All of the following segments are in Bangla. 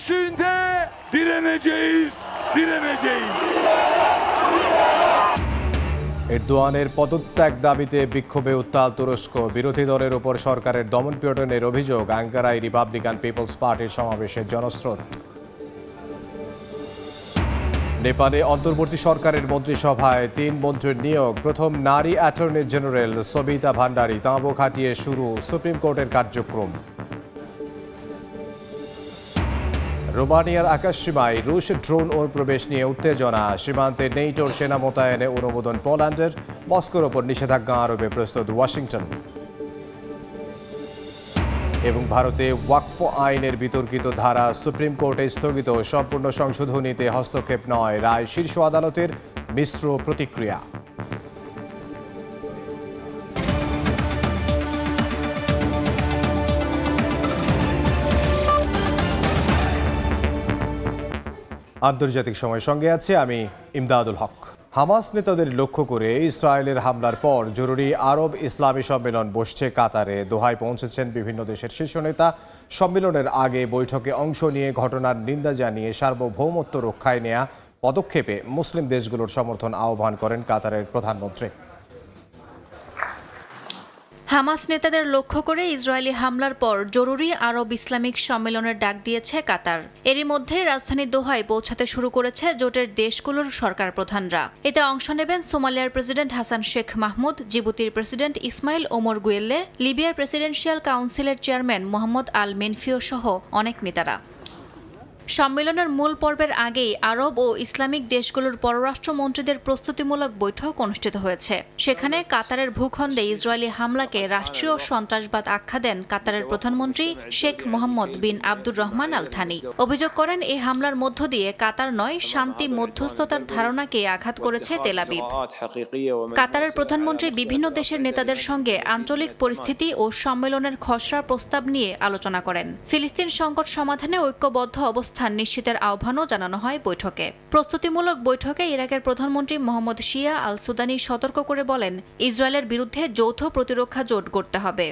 peşinde direneceğiz. এরদোয়ানের পদত্যাগ দাবিতে বিক্ষোভে উত্তাল তুরস্ক। বিরোধী দলের উপর সরকারের দমনপীড়নের অভিযোগ। আঙ্কারায় রিপাবলিকান পিপলস পার্টির সমাবেশের জনস্রোত। নেপালে অন্তর্বর্তী সরকারের মন্ত্রিসভায় ৩ মন্ত্রীর নিয়োগ। প্রথম নারী অ্যাটর্নি জেনারেল সবিতা ভান্ডারী। তাঁবু খাটিয়ে শুরু সুপ্রিম কোর্টের কার্যক্রম। রোমানিয়ার আকাশসীমায় রুশ ড্রোন অনুপ্রবেশ নিয়ে উত্তেজনা। সীমান্তে নেটোর সেনা মোতায়েনে অনুমোদন পোল্যান্ডের। মস্কোর ওপর নিষেধাজ্ঞা আরোপে প্রস্তুত ওয়াশিংটন। এবং ভারতে ওয়াকফ আইনের বিতর্কিত ধারা সুপ্রিম কোর্টে স্থগিত। সম্পূর্ণ সংশোধনীতে হস্তক্ষেপ নয়, রায় শীর্ষ আদালতের। মিশ্র প্রতিক্রিয়া। আন্তর্জাতিক সময়ের সঙ্গে আছে আমি ইমদাদুল হক। হামাস নেতাদের লক্ষ্য করে ইসরায়েলের হামলার পর জরুরি আরব ইসলামী সম্মেলন বসছে কাতারে। দোহায় পৌঁছেছেন বিভিন্ন দেশের শীর্ষ নেতা। সম্মেলনের আগে বৈঠকে অংশ নিয়ে ঘটনার নিন্দা জানিয়ে সার্বভৌমত্ব রক্ষায় নেয়া পদক্ষেপে মুসলিম দেশগুলোর সমর্থন আহ্বান করেন কাতারের প্রধানমন্ত্রী। হামাস নেতাদের লক্ষ্য করে ইসরায়েলি হামলার পর জরুরি আরব ইসলামিক সম্মেলনের ডাক দিয়েছে কাতার। এরই মধ্যে রাজধানী দোহায় পৌঁছাতে শুরু করেছে জোটের দেশগুলোর সরকার প্রধানরা। এতে অংশ নেবেন সোমালিয়ার প্রেসিডেন্ট হাসান শেখ মাহমুদ, জিবুতির প্রেসিডেন্ট ইসমাইল ওমর গুয়েল্লে, লিবিয়ার প্রেসিডেন্সিয়াল কাউন্সিলের চেয়ারম্যান মোহাম্মদ আল মেনফিও সহ অনেক নেতারা। সম্মেলনের মূল পর্বের আগেই আরব ও ইসলামিক দেশগুলোর পররাষ্ট্রমন্ত্রীদের প্রস্তুতিমূলক বৈঠক অনুষ্ঠিত হয়েছে। সেখানে কাতারের ভূখণ্ডে ইসরায়েলি হামলাকে রাষ্ট্রীয় সন্ত্রাসবাদ আখ্যা দেন কাতারের প্রধানমন্ত্রী শেখ মোহাম্মদ বিন আব্দুর রহমান আল থানি। অভিযোগ করেন এই হামলার মধ্য দিয়ে কাতার নয়, শান্তি মধ্যস্থতার ধারণাকে আঘাত করেছে তেল আবিব। কাতারের প্রধানমন্ত্রী বিভিন্ন দেশের নেতাদের সঙ্গে আঞ্চলিক পরিস্থিতি ও সম্মেলনের খসড়া প্রস্তাব নিয়ে আলোচনা করেন। ফিলিস্তিন সংকট সমাধানে ঐক্যবদ্ধ অবস্থা নিশ্চিতের আহ্বানও জানানো হয় বৈঠকে। প্রস্তুতিমূলক বৈঠকে ইরাকের প্রধানমন্ত্রী মোহাম্মদ শিয়া আল সুদানি সতর্ক করে বলেন, ইসরায়েলের বিরুদ্ধে যৌথ প্রতিরক্ষা জোট গড়তে হবে।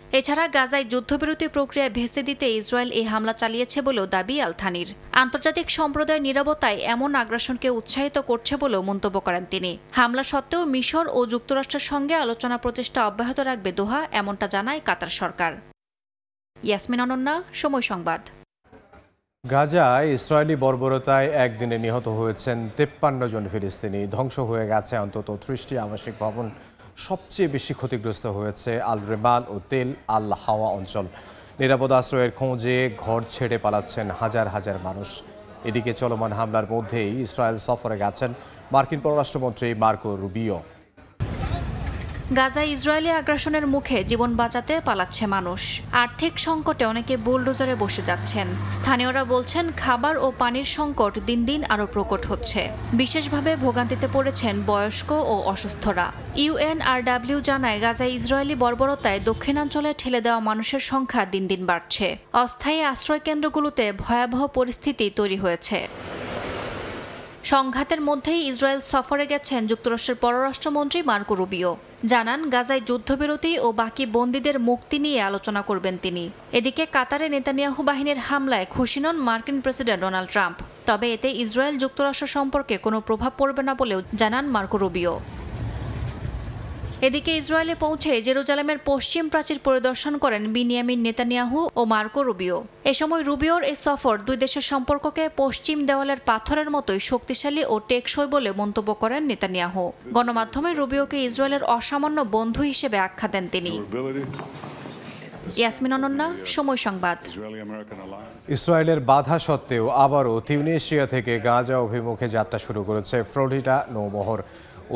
এছাড়া গাজায় যুদ্ধবিরতি প্রক্রিয়া ভেস্তে দিতে ইসরায়েল এই হামলা চালিয়েছে বলেও দাবি আল থানির। আন্তর্জাতিক সম্প্রদায়ের নীরবতায় এমন আগ্রাসনকে উৎসাহিত করছে বলেও মন্তব্য করেন তিনি। হামলা সত্ত্বেও মিশর ও যুক্তরাষ্ট্রের সঙ্গে আলোচনা প্রচেষ্টা অব্যাহত রাখবে দোহা, এমনটা জানায় কাতার সরকার। ইয়াসমিন অনন্যা, সময় সংবাদ। গাজায় ইসরায়েলি বর্বরতায় একদিনে নিহত হয়েছেন 53 জন ফিলিস্তিনি। ধ্বংস হয়ে গেছে অন্তত 30টি আবাসিক ভবন। সবচেয়ে বেশি ক্ষতিগ্রস্ত হয়েছে আল রেমাল ও তেল আল হাওয়া অঞ্চল। নিরাপদ আশ্রয়ের খোঁজে ঘর ছেড়ে পালাচ্ছেন হাজার হাজার মানুষ। এদিকে চলমান হামলার মধ্যেই ইসরায়েল সফরে গেছেন মার্কিন পররাষ্ট্রমন্ত্রী মার্কো রুবিও। গাজায় ইসরায়েলি আগ্রাসনের মুখে জীবন বাঁচাতে পালাচ্ছে মানুষ। আর্থিক সংকটে অনেকে বুলডোজারে বসে যাচ্ছেন। স্থানীয়রা বলছেন, খাবার ও পানির সংকট দিন দিন আরও প্রকট হচ্ছে। বিশেষভাবে ভোগান্তিতে পড়েছেন বয়স্ক ও অসুস্থরা। ইউএনআরডব্লিউ জানায়, গাজায় ইসরায়েলি বর্বরতায় দক্ষিণাঞ্চলে ঠেলে দেওয়া মানুষের সংখ্যা দিন দিন বাড়ছে। অস্থায়ী আশ্রয়কেন্দ্রগুলোতে ভয়াবহ পরিস্থিতি তৈরি হয়েছে। সংঘাতের মধ্যেই ইসরায়েল সফরে গেছেন যুক্তরাষ্ট্রের পররাষ্ট্রমন্ত্রী মার্কো রুবিও। জানান, গাজায় যুদ্ধবিরতি ও বাকি বন্দীদের মুক্তি নিয়ে আলোচনা করবেন তিনি। এদিকে কাতারে নেতানিয়াহু বাহিনীর হামলায় খুশি নন মার্কিন প্রেসিডেন্ট ডোনাল্ড ট্রাম্প। তবে এতে ইসরায়েল যুক্তরাষ্ট্র সম্পর্কে কোনো প্রভাব পড়বে না বলেও জানান মার্কো রুবিও। এদিকে ইসরায়েলে পৌঁছে জেরুজালেমের পশ্চিম প্রাচীর পরিদর্শন করেন বিনিয়ামিন নেতানিয়াহু ও মার্কো রুবিও। এ সময় রুবিওর এই সফর দুই দেশের সম্পর্ককে পশ্চিম দেওয়ালের পাথরের মতোই শক্তিশালী ও টেকসই বলে মন্তব্য করেন নেতানিয়াহু। গণমাধ্যমে রুবিওকে ইসরায়েলের অসামান্য বন্ধু হিসেবে আখ্যা দেন তিনি। ইয়াসমিন অনন্যা, সময় সংবাদ। ইসরায়েলের বাধা সত্ত্বেও আবারও তিউনিসিয়া থেকে গাজা অভিমুখে যাত্রা শুরু করেছে ফ্লোরিডা নৌবহর।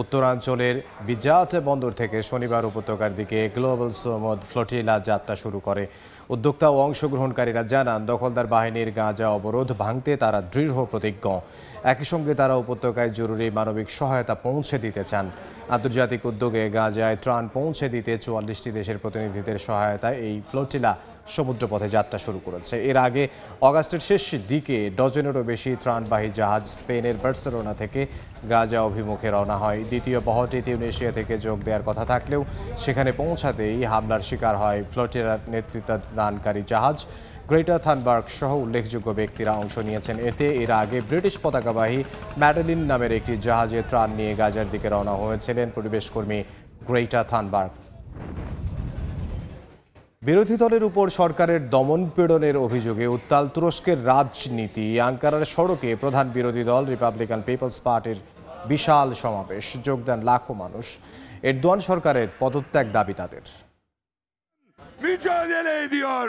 উত্তরাঞ্চলের বিজাট বন্দর থেকে শনিবার উপত্যকার দিকে গ্লোবাল সোমদ ফ্লোটিলা যাত্রা শুরু করে। উদ্যোক্তা ও অংশগ্রহণকারীরা জানান, দখলদার বাহিনীর গাজা অবরোধ ভাঙতে তারা দৃঢ় প্রতিজ্ঞ। একই সঙ্গে তারা উপত্যকায় জরুরি মানবিক সহায়তা পৌঁছে দিতে চান। আন্তর্জাতিক উদ্যোগে গাজায় ত্রাণ পৌঁছে দিতে 44টি দেশের প্রতিনিধিদের সহায়তায় এই ফ্লোটিলা সমুদ্রপথে যাত্রা শুরু করেছে। এর আগে অগাস্টের শেষ দিকে ডজনেরও বেশি ত্রাণবাহী জাহাজ স্পেনের বার্সেলোনা থেকে গাজা অভিমুখে রওনা হয়। দ্বিতীয় বহরটি তিউনিসিয়া থেকে যোগ দেওয়ার কথা থাকলেও সেখানে পৌঁছাতেই হামলার শিকার হয় ফ্লোটিলার নেতৃত্বদানকারী জাহাজ। গ্রেটা থানবার্গ সহ উল্লেখযোগ্য ব্যক্তিরা অংশ নিয়েছেন এতে। এর আগে ব্রিটিশ পতাকাবাহী ম্যাডেলিন নামের একটি জাহাজে ত্রাণ নিয়ে গাজার দিকে রওনা হয়েছিলেন পরিবেশকর্মী গ্রেটা থানবার্গ। বিরোধী দলের উপর সরকারের দমন পীড়নের অভিযোগে উত্তাল তুরস্কের রাজনীতি। আঙ্কারার সড়কে প্রধান বিরোধী দল রিপাবলিকান পিপলস পার্টির বিশাল সমাবেশ, যোগ দেন লাখো মানুষ। এরদোয়ান সরকারের পদত্যাগ দাবি তাদের। mücadele ediyor.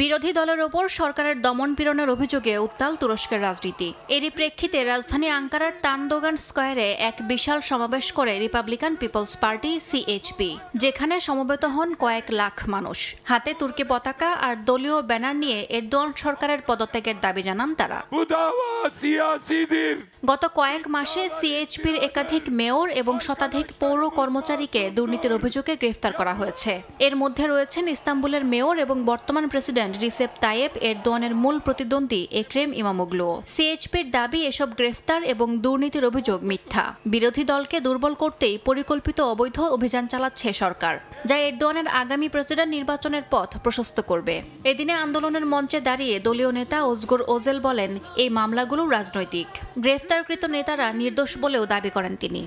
বিরোধী দলের ওপর সরকারের দমন পীড়নের অভিযোগে উত্তাল তুরস্কের রাজনীতি। এরই প্রেক্ষিতে রাজধানী আঙ্কারার তানদোগান স্কয়ারে এক বিশাল সমাবেশ করে রিপাবলিকান পিপলস পার্টি সিএইচপি, যেখানে সমবেত হন কয়েক লাখ মানুষ। হাতে তুর্কি পতাকা আর দলীয় ব্যানার নিয়ে এরদোয়ান সরকারের পদত্যাগের দাবি জানান তারা। Bu dava siyasidir. গত কয়েক মাসে সিএইচপির একাধিক মেয়র এবং শতাধিক পৌর কর্মচারীকে দুর্নীতির অভিযোগে গ্রেফতার করা হয়েছে। এর মধ্যে রয়েছেন ইস্তাম্বুলের মেয়র এবং বর্তমান প্রেসিডেন্ট রিসেপ তাইয়েপ এরদোয়ানের মূল প্রতিদ্বন্দ্বী এক্রেম ইমামোগ্লু। সিএইচপির দাবি এসব গ্রেফতার এবং দুর্নীতির অভিযোগ মিথ্যা। বিরোধী দলকে দুর্বল করতেই পরিকল্পিত অবৈধ অভিযান চালাচ্ছে সরকার, যা এরদোয়ানের আগামী প্রেসিডেন্ট নির্বাচনের পথ প্রশস্ত করবে। এদিনে আন্দোলনের মঞ্চে দাঁড়িয়ে দলীয় নেতা ওজগুর ওজেল বলেন, এই মামলাগুলো রাজনৈতিক। গ্রেফতারকৃত নেতারা নির্দোষ বলেও দাবি করেন তিনি।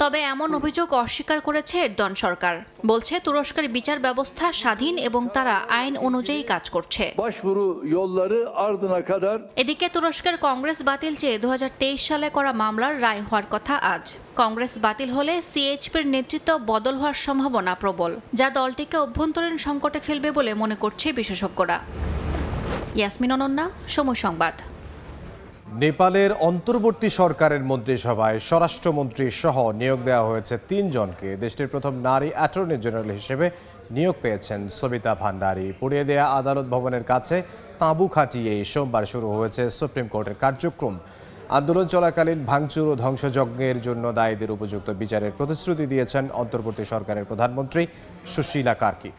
তবে এমন অভিযোগ অস্বীকার করেছে এরদোয়ান সরকার। বলছে তুরস্কের বিচার ব্যবস্থা স্বাধীন এবং তারা আইন অনুযায়ী কাজ করছে। এদিকে তুরস্কের কংগ্রেস বাতিল চেয়ে 2023 সালে করা মামলার রায় হওয়ার কথা আজ। কংগ্রেস বাতিল হলে সিএইচপির নেতৃত্ব বদল হওয়ার সম্ভাবনা প্রবল, যা দলটিকে অভ্যন্তরীণ সংকটে ফেলবে বলে মনে করছে বিশেষজ্ঞরা। ইয়াসমিন অনন্যা, সময় সংবাদ। নেপালের অন্তর্বর্তী সরকারের মন্ত্রিসভায় স্বরাষ্ট্রমন্ত্রী সহ নিয়োগ দেওয়া হয়েছে 3 জনকে। দেশটির প্রথম নারী অ্যাটর্নি জেনারেল হিসেবে নিয়োগ পেয়েছেন সবিতা ভান্ডারী। পুড়িয়ে দেয়া আদালত ভবনের কাছে তাঁবু খাটিয়ে সোমবার শুরু হয়েছে সুপ্রিম কোর্টের কার্যক্রম। আন্দোলন চলাকালীন ভাঙচুর ও ধ্বংসযজ্ঞের জন্য দায়ীদের উপযুক্ত বিচারের প্রতিশ্রুতি দিয়েছেন অন্তর্বর্তী সরকারের প্রধানমন্ত্রী সুশীলা কার্কি।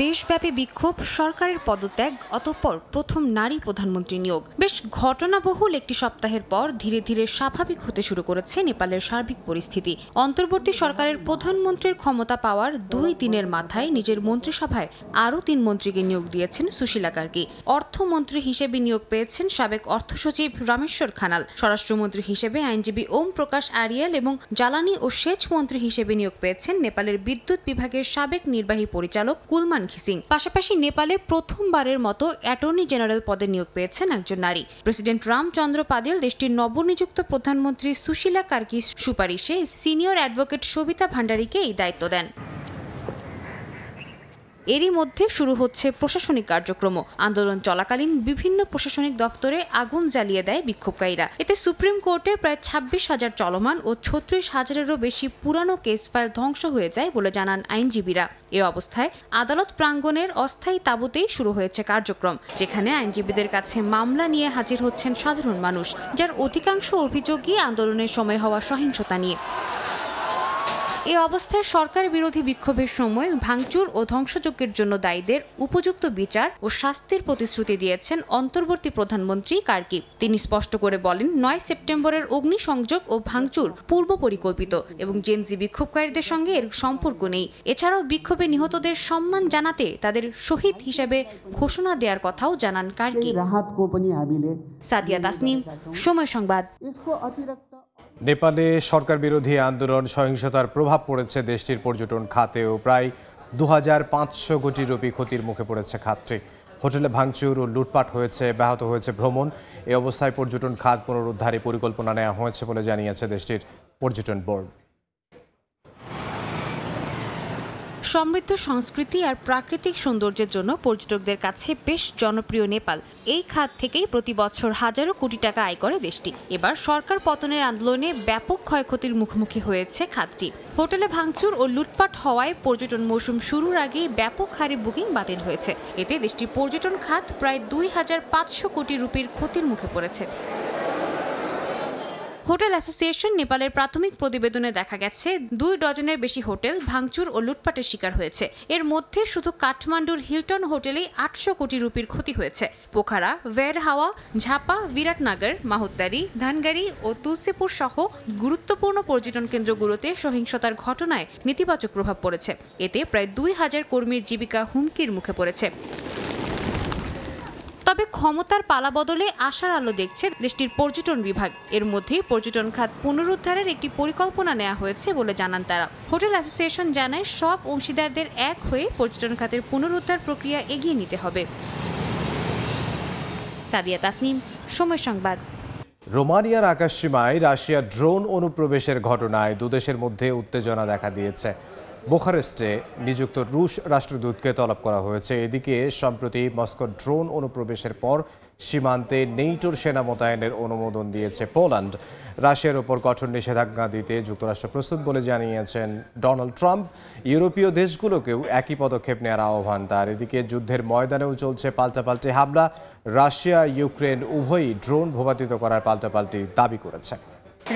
দেশব্যাপী বিক্ষোভ, সরকারের পদত্যাগ, অতঃপর প্রথম নারী প্রধানমন্ত্রী নিয়োগ। বেশ ঘটনাবহুল একটি সপ্তাহের পর ধীরে ধীরে স্বাভাবিক হতে শুরু করেছে নেপালের সার্বিক পরিস্থিতি। অন্তর্বর্তী সরকারের প্রধানমন্ত্রীর ক্ষমতা পাওয়ার 2 দিনের মাথায় নিজের মন্ত্রিসভায় আরও 3 মন্ত্রীকে নিয়োগ দিয়েছেন সুশীলা কার্কি। অর্থমন্ত্রী হিসেবে নিয়োগ পেয়েছেন সাবেক অর্থ সচিব রামেশ্বর খানাল। স্বরাষ্ট্রমন্ত্রী হিসেবে আইনজীবী ওম প্রকাশ আরিয়াল এবং জ্বালানি ও সেচ মন্ত্রী হিসেবে নিয়োগ পেয়েছেন নেপালের বিদ্যুৎ বিভাগের সাবেক নির্বাহী পরিচালক কুলমান খিসিং। পাশাপাশি নেপালে প্রথমবারের মতো অ্যাটর্নি জেনারেল পদে নিয়োগ পেয়েছেন একজন নারী। প্রেসিডেন্ট রামচন্দ্র পাদেল দেশটির নবনিযুক্ত প্রধানমন্ত্রী সুশীলা কার্কির সুপারিশে সিনিয়র অ্যাডভোকেট সবিতা ভান্ডারীকে এই দায়িত্ব দেন। এরই মধ্যে শুরু হচ্ছে প্রশাসনিক কার্যক্রম। আন্দোলন চলাকালীন বিভিন্ন প্রশাসনিক দফতরে আগুন জ্বালিয়ে দেয় বিক্ষোভকারীরা। এতে সুপ্রিম কোর্টের প্রায় 26,000 চলমান ও 36,000-এরও বেশি পুরানো কেস ফাইল ধ্বংস হয়ে যায় বলে জানান আইনজীবীরা। এ অবস্থায় আদালত প্রাঙ্গণের অস্থায়ী তাঁবুতেই শুরু হয়েছে কার্যক্রম, যেখানে আইনজীবীদের কাছে মামলা নিয়ে হাজির হচ্ছেন সাধারণ মানুষ, যার অধিকাংশ অভিযোগই আন্দোলনের সময় হওয়া সহিংসতা নিয়ে। এ অবস্থায় সরকার বিরোধী বিক্ষোভের সময় ভাঙচুর ও ধ্বংসযজ্ঞের জন্য দায়ীদের উপযুক্ত বিচার ও শাস্তির প্রতিশ্রুতি দিয়েছেন অন্তর্বর্তী প্রধানমন্ত্রী কার্কি। তিনি স্পষ্ট করে বলেন, 9 সেপ্টেম্বরের অগ্নিসংযোগ ও ভাঙচুর পূর্ব পরিকল্পিত এবং জেনজি বিক্ষোভকারীদের সঙ্গে এর সম্পর্ক নেই। এছাড়াও বিক্ষোভে নিহতদের সম্মান জানাতে তাদের শহীদ হিসেবে ঘোষণা দেওয়ার কথাও জানান কার্কি। সাদিয়া তাসনিম, সময় সংবাদ। নেপালে সরকার বিরোধী আন্দোলন সহিংসতার প্রভাব পড়েছে দেশটির পর্যটন খাতেও। প্রায় 2500 কোটি রুপি ক্ষতির মুখে পড়েছে খাতটি। হোটেলে ভাঙচুর ও লুটপাট হয়েছে, ব্যাহত হয়েছে ভ্রমণ। এই অবস্থায় পর্যটন খাত পুনরুদ্ধারে পরিকল্পনা নেওয়া হয়েছে বলে জানিয়েছে দেশটির পর্যটন বোর্ড। সমৃদ্ধ সংস্কৃতি আর প্রাকৃতিক সৌন্দর্যের জন্য পর্যটকদের কাছে বেশ জনপ্রিয় নেপাল। এই খাত থেকেই প্রতি বছর হাজারো কোটি টাকা আয় করে দেশটি। এবার সরকার পতনের আন্দোলনে ব্যাপক ক্ষয়ক্ষতির মুখোমুখি হয়েছে খাতটি। হোটেলে ভাঙচুর ও লুটপাট হওয়ায় পর্যটন মৌসুম শুরুর আগেই ব্যাপক হারে বুকিং বাতিল হয়েছে। এতে দেশটির পর্যটন খাত প্রায় 2500 কোটি রুপির ক্ষতির মুখে পড়েছে। হোটেল অ্যাসোসিয়েশন নেপালের প্রাথমিক প্রতিবেদনে দেখা গেছে 2 ডজনের বেশি হোটেল ভাঙচুর ও লুটপাটের শিকার হয়েছে। এর মধ্যে শুধু কাঠমান্ডুর হিলটন হোটেলেই 800 কোটি রুপির ক্ষতি হয়েছে। পোখারা, ভেরহাওয়া, ঝাপা, বিরাটনগর, মাহুত্তারি, ধানগাড়ি ও তুলসীপুর সহ গুরুত্বপূর্ণ পর্যটন কেন্দ্রগুলোতে সহিংসতার ঘটনায় নেতিবাচক প্রভাব পড়েছে। এতে প্রায় 2000 কর্মীর জীবিকা হুমকির মুখে পড়েছে। তবে ক্ষমতার পালাবদলে আশার আলো দেখছে দেশটির পর্যটন বিভাগ। এর মধ্যে পর্যটন খাত পুনরুদ্ধারের একটি পরিকল্পনা নেওয়া হয়েছে বলে জানান তারা। হোটেল অ্যাসোসিয়েশন জানায় সব অংশীদারদের এক হয়ে পর্যটন খাতের পুনরুদ্ধার প্রক্রিয়া এগিয়ে নিতে হবে। সাদিয়া তাসনিম, সময় সংবাদ। রোমানিয়ার আকাশসীমায় রাশিয়ার ড্রোন অনুপ্রবেশের ঘটনায় দুদেশের মধ্যে উত্তেজনা দেখা দিয়েছে। বুখারেস্টে নিযুক্ত রুশ রাষ্ট্রদূতকে তলব করা হয়েছে। এদিকে সম্প্রতি মস্কোর ড্রোন অনুপ্রবেশের পর সীমান্তে নেটোর সেনা মোতায়েনের অনুমোদন দিয়েছে পোল্যান্ড। রাশিয়ার ওপর কঠোর নিষেধাজ্ঞা দিতে যুক্তরাষ্ট্র প্রস্তুত বলে জানিয়েছেন ডোনাল্ড ট্রাম্প। ইউরোপীয় দেশগুলোকেও একই পদক্ষেপ নেওয়ার আহ্বান তার। এদিকে যুদ্ধের ময়দানেও চলছে পাল্টাপাল্টি হামলা। রাশিয়া ইউক্রেন উভয়ই ড্রোন ভূপাতিত করার পাল্টাপাল্টি দাবি করেছে।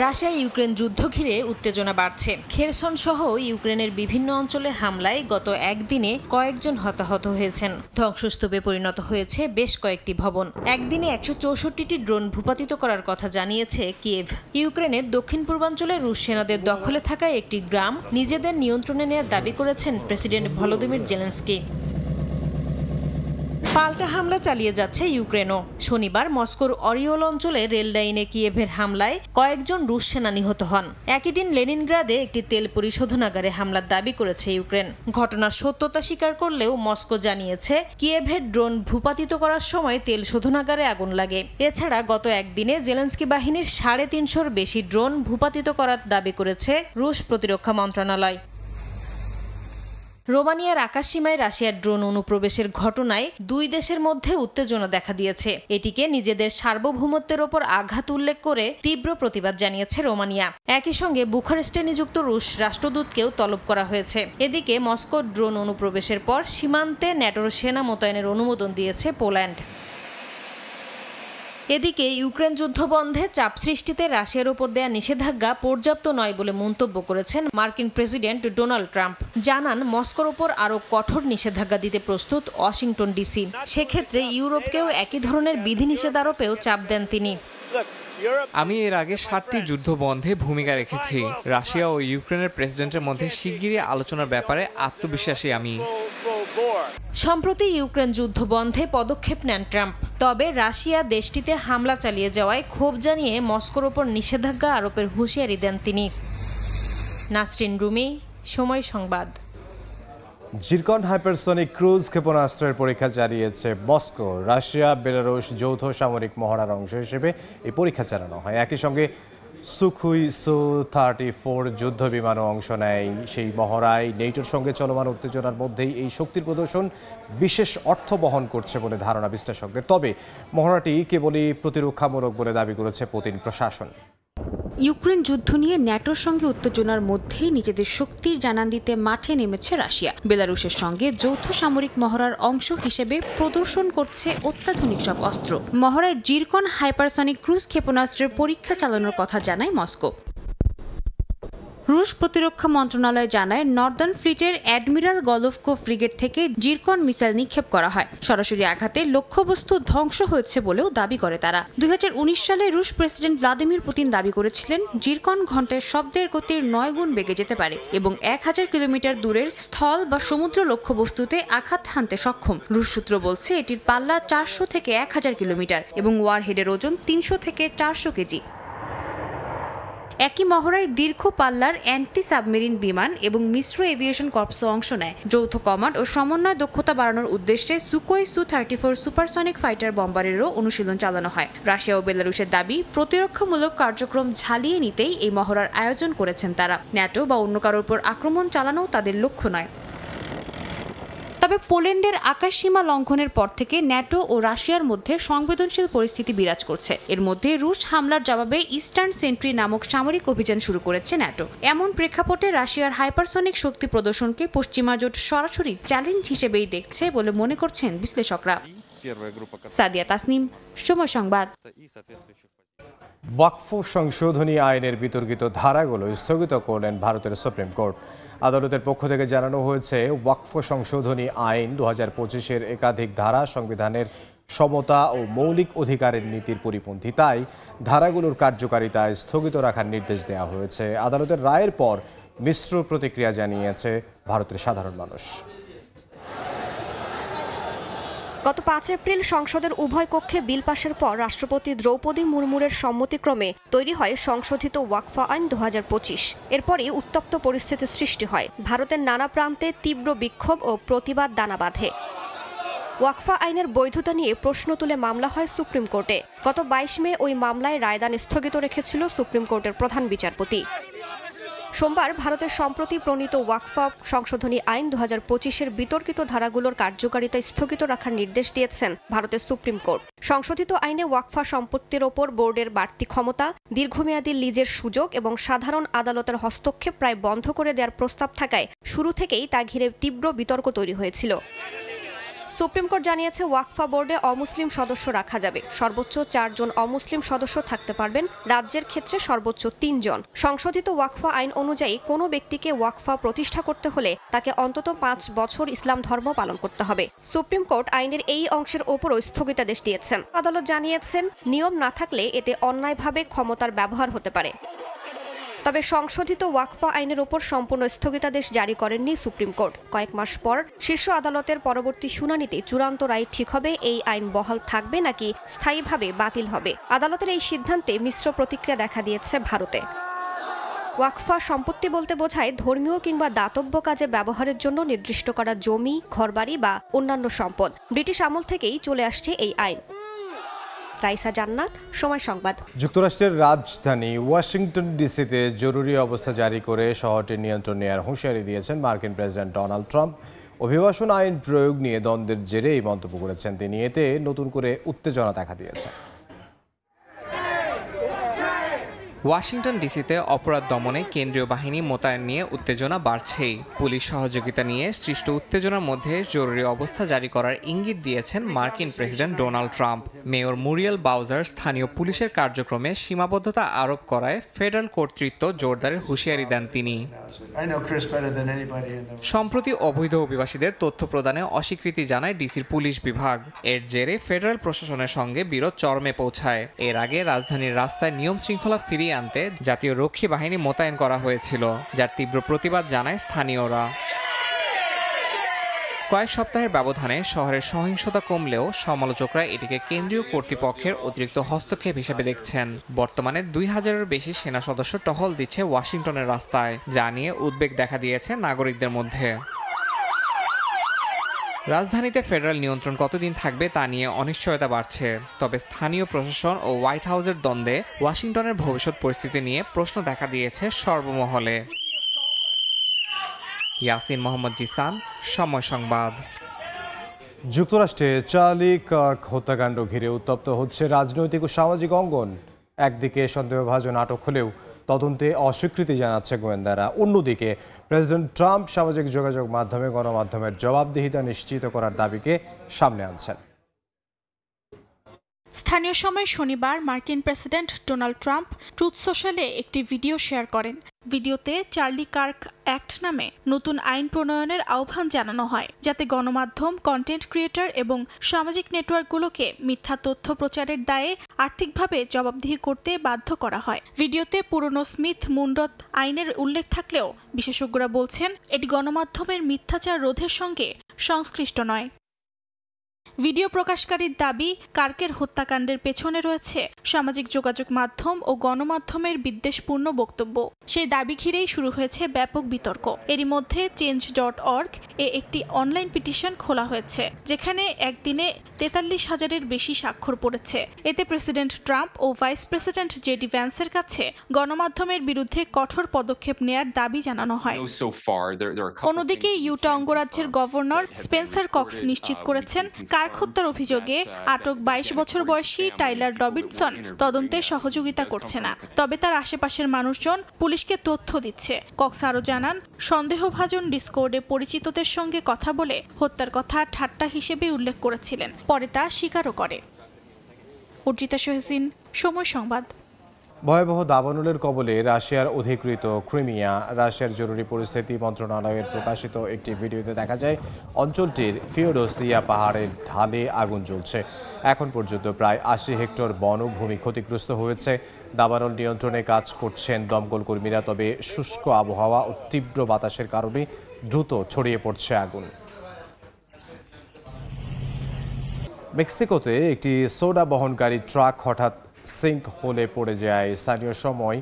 রাশিয়া ইউক্রেন যুদ্ধ ঘিরে উত্তেজনা বাড়ছে। খেরসন সহ ইউক্রেনের বিভিন্ন অঞ্চলে হামলায় গত একদিনে কয়েকজন হতাহত হয়েছেন। ধ্বংসস্তূপে পরিণত হয়েছে বেশ কয়েকটি ভবন। একদিনে 164টি ড্রোন ভূপাতিত করার কথা জানিয়েছে কিয়েভ। ইউক্রেনের দক্ষিণ পূর্বাঞ্চলে রুশ সেনাদের দখলে থাকা একটি গ্রাম নিজেদের নিয়ন্ত্রণে নেওয়ার দাবি করেছেন প্রেসিডেন্ট ভলোদিমির জেলেনস্কি। পাল্টা হামলা চালিয়ে যাচ্ছে ইউক্রেনও। শনিবার মস্কোর অরিওল অঞ্চলে রেল লাইনে কিয়েভের হামলায় কয়েকজন রুশ সেনা নিহত হন। একই দিন লেনিনগ্রাদে একটি তেল পরিশোধনাগারে হামলার দাবি করেছে ইউক্রেন। ঘটনার সত্যতা স্বীকার করলেও মস্কো জানিয়েছে কিয়েভের ড্রোন ভূপাতিত করার সময় তেল শোধনাগারে আগুন লাগে। এছাড়া গত একদিনে জেলেনস্কি বাহিনীর 350-র বেশি ড্রোন ভূপাতিত করার দাবি করেছে রুশ প্রতিরক্ষা মন্ত্রণালয়। রোমানিয়ার আকাশসীমায় রাশিয়ার ড্রোন অনুপ্রবেশের ঘটনায় দুই দেশের মধ্যে উত্তেজনা দেখা দিয়েছে। এটিকে নিজেদের সার্বভৌমত্বের ওপর আঘাত উল্লেখ করে তীব্র প্রতিবাদ জানিয়েছে রোমানিয়া। একই সঙ্গে বুখারেস্টে নিযুক্ত রুশ রাষ্ট্রদূতকেও তলব করা হয়েছে। এদিকে মস্কোর ড্রোন অনুপ্রবেশের পর সীমান্তে ন্যাটোর সেনা মোতায়েনের অনুমোদন দিয়েছে পোল্যান্ড। এদিকে ইউক্রেন যুদ্ধ বন্ধে চাপ সৃষ্টিতে রাশিয়ার উপর দেয়া নিষেধাজ্ঞা পর্যাপ্ত নয় বলে মন্তব্য করেছেন মার্কিন প্রেসিডেন্ট ডোনাল্ড ট্রাম্প। জানান মস্কোর ওপর আরও কঠোর নিষেধাজ্ঞা দিতে প্রস্তুত ওয়াশিংটন ডিসি। সেক্ষেত্রে ইউরোপকেও একই ধরনের বিধিনিষেধ আরোপেও চাপ দেন তিনি। আমি এর আগে 7টি যুদ্ধ বন্ধে ভূমিকা রেখেছি। রাশিয়া ও ইউক্রেনের প্রেসিডেন্টের মধ্যে শিগগিরই আলোচনার ব্যাপারে আত্মবিশ্বাসী আমি। সম্প্রতি ইউক্রেন যুদ্ধ বন্ধে পদক্ষেপ নেন ট্রাম্প। তবে রাশিয়া দেশটিতে হামলা চালিয়ে যাওয়ায় ক্ষোভ জানিয়ে মস্কোর ওপর নিষেধাজ্ঞা আরোপের হুঁশিয়ারি দেন তিনি। নাসরিন রুমি, সময় সংবাদ। জিরকন হাইপারসনিক ক্রুজ ক্ষেপণাস্ত্রের পরীক্ষা চালিয়েছে মস্কো। রাশিয়া বেলারুশ যৌথ সামরিক মহড়ার অংশ হিসেবে এই পরীক্ষা চালানো হয়। একই সঙ্গে সুখুই Su-34 যুদ্ধ বিমানও অংশ নেয় সেই মহড়ায়। নেটোর সঙ্গে চলমান উত্তেজনার মধ্যেই এই শক্তির প্রদর্শন বিশেষ অর্থ বহন করছে বলে ধারণা বিশ্লেষকদের। তবে মহড়াটি কেবলই প্রতিরক্ষামূলক বলে দাবি করেছে পুতিন প্রশাসন। ইউক্রেন যুদ্ধ নিয়ে ন্যাটোর সঙ্গে উত্তেজনার মধ্যেই নিজেদের শক্তির জানান দিতে মাঠে নেমেছে রাশিয়া। বেলারুশের সঙ্গে যৌথ সামরিক মহড়ার অংশ হিসেবে প্রদর্শন করছে অত্যাধুনিক সব অস্ত্র। মহড়ায় জিরকন হাইপারসনিক ক্রুজ ক্ষেপণাস্ত্রের পরীক্ষা চালানোর কথা জানায় মস্কো। রুশ প্রতিরক্ষা মন্ত্রণালয় জানায় নর্দার্ন ফ্লিটের অ্যাডমিরাল গলোভকো ফ্রিগেট থেকে জিরকন মিসাইল নিক্ষেপ করা হয়। সরাসরি আঘাতে লক্ষ্যবস্তু ধ্বংস হয়েছে বলেও দাবি করে তারা। 2019 সালে রুশ প্রেসিডেন্ট ভ্লাদিমির পুতিন দাবি করেছিলেন জিরকন ঘন্টায় শব্দের গতির 9 গুণ বেগে যেতে পারে এবং 1000 কিলোমিটার দূরের স্থল বা সমুদ্র লক্ষ্যবস্তুতে আঘাত হানতে সক্ষম। রুশ সূত্র বলছে এটির পাল্লা 400 থেকে 1000 কিলোমিটার এবং ওয়ারহেডের ওজন 300 থেকে 400 কেজি। একই মহড়ায় দীর্ঘ পাল্লার অ্যান্টি সাবমেরিন বিমান এবং মিশ্র এভিয়েশন কর্পসও অংশ নেয়। যৌথ কমান্ড ও সমন্বয় দক্ষতা বাড়ানোর উদ্দেশ্যে সুকোই Su-34 সুপারসনিক ফাইটার বম্বারেরও অনুশীলন চালানো হয়। রাশিয়া ও বেলারুশের দাবি, প্রতিরক্ষামূলক কার্যক্রম ঝালিয়ে নিতেই এই মহড়ার আয়োজন করেছেন তারা। ন্যাটো বা অন্য কারোর উপর আক্রমণ চালানোও তাদের লক্ষ্য নয়। তবে পোল্যান্ডের আকাশসীমা লঙ্ঘনের পর থেকে ন্যাটো ও রাশিয়ার মধ্যে সংবেদনশীল পরিস্থিতি বিরাজ করছে। এর মধ্যে রুশ হামলার জবাবে ইস্টার্ন সেন্ট্রি নামক সামরিক অভিযান শুরু করেছে ন্যাটো। এমন প্রেক্ষাপটে রাশিয়ার হাইপারসনিক শক্তি প্রদর্শনকে পশ্চিমা জোট সরাসরি চ্যালেঞ্জ হিসেবেই দেখছে বলে মনে করছেন বিশ্লেষকরা। সাদিয়া তাসনিম, সময় সংবাদ। ওয়াকফ সংশোধনী আইনের বিতর্কিত ধারাগুলো স্থগিত করলেন ভারতের সুপ্রিম কোর্ট। আদালতের পক্ষ থেকে জানানো হয়েছে, ওয়াকফ সংশোধনী আইন 2025-এর একাধিক ধারা সংবিধানের সমতা ও মৌলিক অধিকারের নীতির পরিপন্থী। তাই ধারাগুলোর কার্যকারিতা স্থগিত রাখার নির্দেশ দেওয়া হয়েছে। আদালতের রায়ের পর মিশ্র প্রতিক্রিয়া জানিয়েছে ভারতের সাধারণ মানুষ। গত 5 এপ্রিল সংসদের উভয় কক্ষে বিল পাশের পর রাষ্ট্রপতি দ্রৌপদী মুর্মুর সম্মতিক্রমে তৈরি হয় সংশোধিত ওয়াকফা আইন 2025। এরপরই উত্তপ্ত পরিস্থিতির সৃষ্টি হয়। ভারতের নানা প্রান্তে তীব্র বিক্ষোভ ও প্রতিবাদ দানা বাঁধে। ওয়াকফা আইনের বৈধতা নিয়ে প্রশ্ন তুলে মামলা হয় সুপ্রিম কোর্টে। গত 22 মে ওই মামলায় রায়দান স্থগিত রেখেছিল সুপ্রিম কোর্টের প্রধান বিচারপতি। সোমবার ভারতের সম্প্রতি প্রণীত ওয়াকফা সংশোধনী আইন 2025-এর বিতর্কিত ধারাগুলোর কার্যকারিতা স্থগিত রাখার নির্দেশ দিয়েছেন ভারতের সুপ্রিম কোর্ট। সংশোধিত আইনে ওয়াকফা সম্পত্তির ওপর বোর্ডের বাড়তি ক্ষমতা, দীর্ঘমেয়াদী লিজের সুযোগ এবং সাধারণ আদালতের হস্তক্ষেপ প্রায় বন্ধ করে দেওয়ার প্রস্তাব থাকায় শুরু থেকেই তা ঘিরে তীব্র বিতর্ক তৈরি হয়েছিল। সুপ্রিম কোর্ট জানিয়েছে, ওয়াকফা বোর্ডে অমুসলিম সদস্য রাখা যাবে। সর্বোচ্চ 4 জন অমুসলিম সদস্য থাকতে পারবেন, রাজ্যের ক্ষেত্রে সর্বোচ্চ 3 জন। সংশোধিত ওয়াকফা আইন অনুযায়ী কোনো ব্যক্তিকে ওয়াকফা প্রতিষ্ঠা করতে হলে তাকে অন্তত 5 বছর ইসলাম ধর্ম পালন করতে হবে। সুপ্রিম কোর্ট আইনের এই অংশের ওপরও স্থগিতাদেশ দিয়েছেন। আদালত জানিয়েছেন, নিয়ম না থাকলে এতে অন্যায়ভাবে ক্ষমতার ব্যবহার হতে পারে। তবে সংশোধিত ওয়াকফা আইনের ওপর সম্পূর্ণ স্থগিতাদেশ জারি করেননি সুপ্রিম কোর্ট। কয়েক মাস পর শীর্ষ আদালতের পরবর্তী শুনানিতে চূড়ান্ত রায় ঠিক হবে এই আইন বহাল থাকবে নাকি স্থায়ীভাবে বাতিল হবে। আদালতের এই সিদ্ধান্তে মিশ্র প্রতিক্রিয়া দেখা দিয়েছে ভারতে। ওয়াকফা সম্পত্তি বলতে বোঝায় ধর্মীয় কিংবা দাতব্য কাজে ব্যবহারের জন্য নির্দিষ্ট করা জমি, ঘরবাড়ি বা অন্যান্য সম্পদ। ব্রিটিশ আমল থেকেই চলে আসছে এই আইন। রাইসা জান্নাত, সময় সংবাদ। যুক্তরাষ্ট্রের রাজধানী ওয়াশিংটন ডিসিতে জরুরি অবস্থা জারি করে শহরটির নিয়ন্ত্রণ নেওয়ার হুঁশিয়ারি দিয়েছেন মার্কিন প্রেসিডেন্ট ডোনাল্ড ট্রাম্প। অভিবাসন আইন প্রয়োগ নিয়ে দ্বন্দ্বের জেরে এই মন্তব্য করেছেন তিনি। এতে নতুন করে উত্তেজনা দেখা দিয়েছে। ওয়াশিংটন ডিসিতে অপরাধ দমনে কেন্দ্রীয় বাহিনী মোতায়েন নিয়ে উত্তেজনা বাড়ছেই। পুলিশ সহযোগিতা নিয়ে সৃষ্ট উত্তেজনার মধ্যে জরুরি অবস্থা জারি করার ইঙ্গিত দিয়েছেন মার্কিন president Donald Trump. Mayor Muriel browser স্থানীয় পুলিশের কার্যক্রমে সীমাবদ্ধতা আরোপ করায় ফেডারেল কর্তৃত্ব জোরদারের হুঁশিয়ারি দেন তিনি। সম্প্রতি অবৈধ অভিবাসীদের তথ্য প্রদানে অস্বীকৃতি জানায় ডিসির পুলিশ বিভাগ। এর জেরে ফেডারেল প্রশাসনের সঙ্গে বিরোধ চরমে পৌঁছায়। এর আগে রাজধানীর রাস্তায় নিয়ম শৃঙ্খলা ফিরিয়ে আনতে জাতীয় রক্ষী বাহিনী মোতায়েন করা হয়েছিল, যার তীব্র প্রতিবাদ জানায় স্থানীয়রা। কয়েক সপ্তাহের ব্যবধানে শহরের সহিংসতা কমলেও সমালোচকরা এটিকে কেন্দ্রীয় কর্তৃপক্ষের অতিরিক্ত হস্তক্ষেপ হিসেবে দেখছেন। বর্তমানে 2000-এর বেশি সেনা সদস্য টহল দিচ্ছে ওয়াশিংটনের রাস্তায়, যা নিয়ে উদ্বেগ দেখা দিয়েছে নাগরিকদের মধ্যে। রাজধানীতে ফেডারেল নিয়ন্ত্রণ কতদিন থাকবে তা নিয়ে অনিশ্চয়তা বাড়ছে। তবে স্থানীয় প্রশাসন ও হোয়াইট হাউসের দ্বন্দ্বে ওয়াশিংটনের ভবিষ্যৎ পরিস্থিতি নিয়ে প্রশ্ন দেখা দিয়েছে সর্বমহলে। ইয়াসিন মোহাম্মদ জিসান, সময় সংবাদ। যুক্তরাষ্ট্রে চার্লি কার্ক হত্যাকাণ্ড ঘিরে উত্তপ্ত হচ্ছে রাজনৈতিক ও সামাজিক অঙ্গন। একদিকে সন্দেহভাজন আটক হলেও তদন্তে অস্বীকৃতি জানাচ্ছে গোয়েন্দারা। অন্যদিকে প্রেসিডেন্ট ট্রাম্প সামাজিক যোগাযোগ মাধ্যমে গণমাধ্যমের জবাবদিহিতা নিশ্চিত করার দাবিকে সামনে আনছেন। স্থানীয় সময় শনিবার মার্কিন প্রেসিডেন্ট ডোনাল্ড ট্রাম্প ট্রুথ সোশ্যালে একটি ভিডিও শেয়ার করেন। ভিডিওতে চার্লি কার্ক অ্যাক্ট নামে নতুন আইন প্রণয়নের আহ্বান জানানো হয়, যাতে গণমাধ্যম, কন্টেন্ট ক্রিয়েটর এবং সামাজিক নেটওয়ার্কগুলোকে মিথ্যা তথ্য প্রচারের দায়ে আর্থিকভাবে জবাবদিহি করতে বাধ্য করা হয়। ভিডিওতে পুরনো স্মিথ মুন্ডত আইনের উল্লেখ থাকলেও বিশেষজ্ঞরা বলছেন এটি গণমাধ্যমের মিথ্যাচার রোধের সঙ্গে সংশ্লিষ্ট নয়। ভিডিও প্রকাশকারীর দাবি, কার্কের হত্যাকাণ্ডের পেছনে রয়েছে সামাজিক যোগাযোগ মাধ্যম ও গণমাধ্যমের বিদ্বেষপূর্ণ বক্তব্য। সেই দাবি ঘিরেই শুরু হয়েছে ব্যাপক বিতর্ক। এরই মধ্যে change.org এ একটি অনলাইন পিটিশন খোলা হয়েছে, যেখানে একদিনে 43,000-এর বেশি স্বাক্ষর পড়েছে। এতে প্রেসিডেন্ট ট্রাম্প ও ভাইস প্রেসিডেন্ট জেডি ভ্যান্সের কাছে গণমাধ্যমের বিরুদ্ধে কঠোর পদক্ষেপ নেয়ার দাবি জানানো হয়। অন্যদিকে ইউটা অঙ্গরাজ্যের গভর্নর স্পেন্সার কক্স নিশ্চিত করেছেন কার্ক হত্যার অভিযোগে আটক 22 বছর বয়সী টাইলার রবিনসন তদন্তে সহযোগিতা করছে না, তবে তার আশেপাশের মানুষজন পুলিশকে তথ্য দিচ্ছে। কক্স আরও জানান, সন্দেহভাজন ডিসকর্ডে পরিচিতদের সঙ্গে কথা বলে হত্যার কথা ঠাট্টা হিসেবে উল্লেখ করেছিলেন, পরে তা স্বীকারও করে। অর্জিতা শহীন, সময় সংবাদ। ভয়াবহ দাবানলের কবলে রাশিয়ার অধিকৃত ক্রিমিয়া। রাশিয়ার জরুরি পরিস্থিতি মন্ত্রণালয়ের প্রকাশিত একটি ভিডিওতে দেখা যায় অঞ্চলটির ফিওডোসিয়া পাহাড়ের ঢালে আগুন জ্বলছে। এখন পর্যন্ত প্রায় ৮০ হেক্টর বনভূমি ক্ষতিগ্রস্ত হয়েছে। দাবানল নিয়ন্ত্রণে কাজ করছেন দমকল কর্মীরা, তবে শুষ্ক আবহাওয়া ও তীব্র বাতাসের কারণে দ্রুত ছড়িয়ে পড়ছে আগুন। মেক্সিকোতে একটি সোডা বহনকারী ট্রাক হঠাৎ সিঙ্ক হোলে পড়ে যায়। স্থানীয় সময়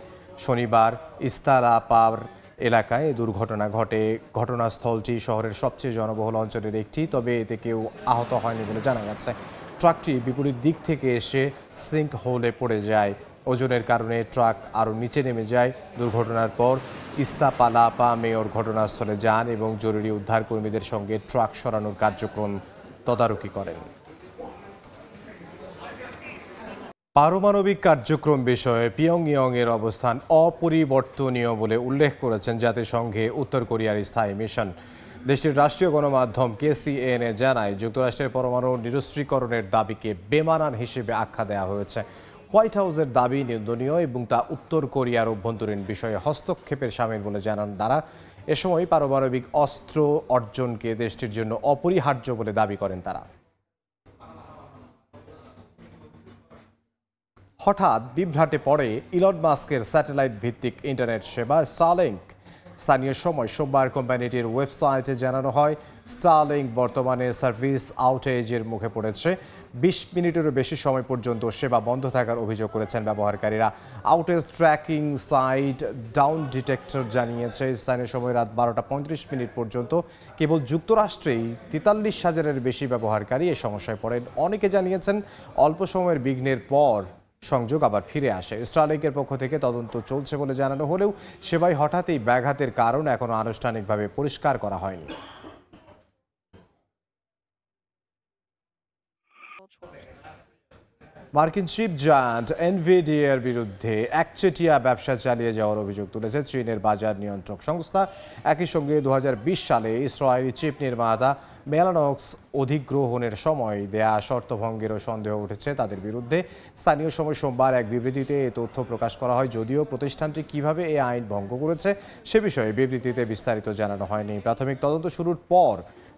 শনিবার ইস্তালাপার এলাকায় দুর্ঘটনা ঘটে। ঘটনাস্থলটি শহরের সবচেয়ে জনবহুল অঞ্চলের একটি, তবে এতে কেউ আহত হয়নি বলে জানা গেছে। ট্রাকটি বিপরীত দিক থেকে এসে সিঙ্ক হোলে পড়ে যায়। ওজনের কারণে ট্রাক আরও নিচে নেমে যায়। দুর্ঘটনার পর ইস্তাপালাপা মেয়র ঘটনাস্থলে যান এবং জরুরি উদ্ধার কর্মীদের সঙ্গে ট্রাক সরানোর কার্যক্রম তদারকি করেন। পারমাণবিক কার্যক্রম বিষয়ে পিয়ংইয়ং এর অবস্থান অপরিবর্তনীয় বলে উল্লেখ করেছেন জাতিসংঘে উত্তর কোরিয়ার স্থায়ী মিশন। দেশটির রাষ্ট্রীয় গণমাধ্যম KCNA জানায়, যুক্তরাষ্ট্রের পরমাণু নিরস্ত্রীকরণের দাবিকে বেমানান হিসেবে আখ্যা দেওয়া হয়েছে। হোয়াইট হাউসের দাবি নিন্দনীয় এবং তা উত্তর কোরিয়ার অভ্যন্তরীণ বিষয়ে হস্তক্ষেপের শামিল বলে জানান তারা। এ সময় পারমাণবিক অস্ত্র অর্জনকে দেশটির জন্য অপরিহার্য বলে দাবি করেন তারা। হঠাৎ বিভ্রাটে পড়ে ইলন মাস্কের স্যাটেলাইট ভিত্তিক ইন্টারনেট সেবা স্টারলিংক। স্থানীয় সময় সোমবার কোম্পানিটির ওয়েবসাইটে জানানো হয়, স্টারলিংক বর্তমানে সার্ভিস আউটেজের মুখে পড়েছে। ২০ মিনিটেরও বেশি সময় পর্যন্ত সেবা বন্ধ থাকার অভিযোগ করেছেন ব্যবহারকারীরা। Outage tracking site Downdetector জানিয়েছে, স্থানীয় সময় রাত ১২টা ৩৫ পর্যন্ত কেবল যুক্তরাষ্ট্রেই ৪৩,০০০-এর বেশি ব্যবহারকারী এ সমস্যায় পড়েন। অনেকে জানিয়েছেন অল্প সময়ের বিঘ্নের পর সংযোগ আবার ফিরে আসে। স্টারলিংকের পক্ষ থেকে তদন্ত চলছে বলে জানানো হলেও সেবায় হঠাৎ এই ব্যাঘাতের কারণ এখনো আনুষ্ঠানিকভাবে পরিষ্কার করা হয়নি। মার্কিন চিপ জায়ান্ট এনভিডিআর বিরুদ্ধে একচেটিয়া ব্যবসা চালিয়ে যাওয়ার অভিযোগ তুলেছে চীনের বাজার নিয়ন্ত্রক সংস্থা। একই সঙ্গে ২০২০ সালে ইসরায়েলি চিপ নির্মাতা মেলানক্স অধিগ্রহণের সময় দেয়া শর্তভঙ্গেরও সন্দেহ উঠেছে তাদের বিরুদ্ধে। স্থানীয় সময় সোমবার এক বিবৃতিতে এ তথ্য প্রকাশ করা হয়। যদিও প্রতিষ্ঠানটি কিভাবে এই আইন ভঙ্গ করেছে সে বিষয়ে বিবৃতিতে বিস্তারিত জানানো হয়নি। প্রাথমিক তদন্ত শুরুর পর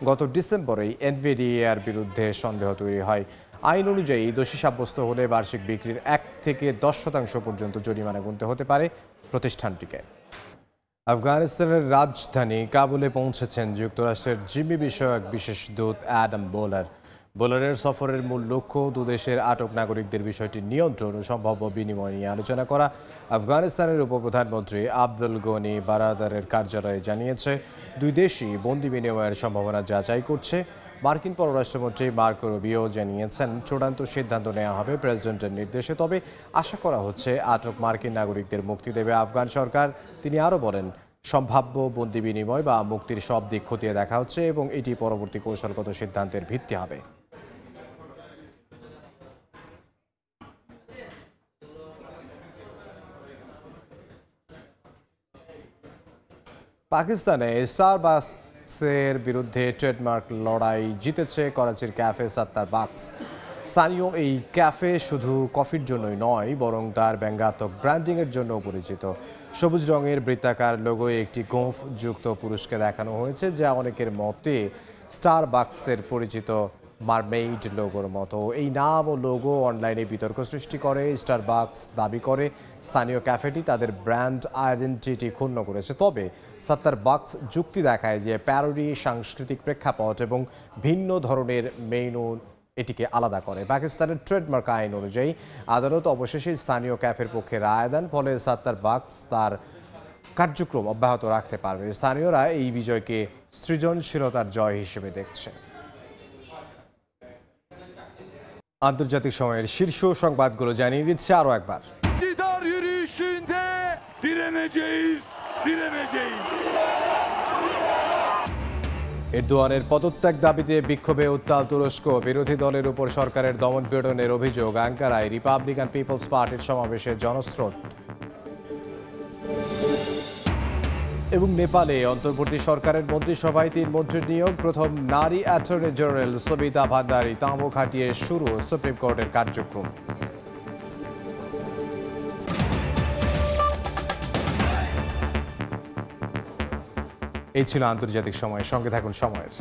গত ডিসেম্বরেই এনভিডিআর বিরুদ্ধে সন্দেহ তৈরি হয়। আইন অনুযায়ী দোষী সাব্যস্ত হলে বার্ষিক বিক্রির ১ থেকে ১০% পর্যন্ত জরিমানা গুনতে হতে পারে প্রতিষ্ঠানটিকে। আফগানিস্তানের রাজধানী কাবুলে পৌঁছেছেন যুক্তরাষ্ট্রের জিম্মি বিষয়ক বিশেষ দূত অ্যাডাম বোলার। বোলারের সফরের মূল লক্ষ্য দুদেশের আটক নাগরিকদের বিষয়টি নিয়ন্ত্রণ ও সম্ভাব্য বিনিময় নিয়ে আলোচনা করা। আফগানিস্তানের উপপ্রধানমন্ত্রী আব্দুল গনি বারাদারের কার্যালয়ে জানিয়েছে, দুই দেশই বন্দি বিনিময়ের সম্ভাবনা যাচাই করছে। মার্কিন পররাষ্ট্রমন্ত্রী মার্কো রুবিও জানিয়েছেন, চূড়ান্ত সিদ্ধান্ত নেওয়া হবে প্রেসিডেন্টের নির্দেশে, তবে আশা করা হচ্ছে আটক মার্কিন নাগরিকদের মুক্তি দেবে আফগান সরকার। তিনি আরও বলেন, সম্ভাব্য বন্দি বিনিময় বা মুক্তির সব দিক খতিয়ে দেখা হচ্ছে এবং এটি পরবর্তী কৌশলগত সিদ্ধান্তের ভিত্তি হবে। পাকিস্তানে স্টারবাকসের বিরুদ্ধে ট্রেডমার্ক লড়াই জিতেছে করাচির ক্যাফে সাত্তার বাক্স। স্থানীয় এই ক্যাফে শুধু কফির জন্যই নয়, বরং তার ব্যঙ্গাত্মক ব্র্যান্ডিংয়ের জন্য পরিচিত। সবুজ রঙের বৃত্তাকার লোগোয় একটি গোঁফ যুক্ত পুরুষকে দেখানো হয়েছে, যা অনেকের মতে স্টারবাকসের পরিচিত মারমেইড লোগোর মতো। এই নাম ও লোগো অনলাইনে বিতর্ক সৃষ্টি করে। স্টারবাকস দাবি করে স্থানীয় ক্যাফেটি তাদের ব্র্যান্ড আইডেন্টিটি ক্ষুণ্ণ করেছে। তবে সাত্তার বাক্স যুক্তি দেখায় যে প্যারোডি, সাংস্কৃতিক প্রেক্ষাপট এবং ভিন্ন ধরনের মেনু এটিকে আলাদা করে। পাকিস্তানের ট্রেডমার্ক আইন অনুযায়ী আদালত অবশেষে স্থানীয় ক্যাফের পক্ষে রায় দেন, ফলে সাত্তার বাক্স তার কার্যক্রম অব্যাহত রাখতে পারবে। স্থানীয়রা এই বিজয়কে সৃজনশীলতার জয় হিসেবে দেখছে। আন্তর্জাতিক সময়ের শীর্ষ সংবাদগুলো জানিয়ে দিচ্ছে আরও একবার। İktidar yürüyüşünde direneceğiz, direneceğiz. এরদোয়ানের পদত্যাগ দাবিতে বিক্ষোভে উত্তাল তুরস্ক। বিরোধী দলের উপর সরকারের দমনপীড়নের অভিযোগ। আঙ্কারায় রিপাবলিকান পিপলস পার্টির সমাবেশে জনস্রোত। এবং নেপালে অন্তর্বর্তী সরকারের মন্ত্রিসভায় ৩ মন্ত্রীর নিয়োগ। প্রথম নারী অ্যাটর্নি জেনারেল সবিতা ভান্ডারী তাঁবু খাটিয়ে শুরু সুপ্রিম কোর্টের কার্যক্রম। এই ছিল আন্তর্জাতিক সময়ের সঙ্গে থাকুন সময়ের।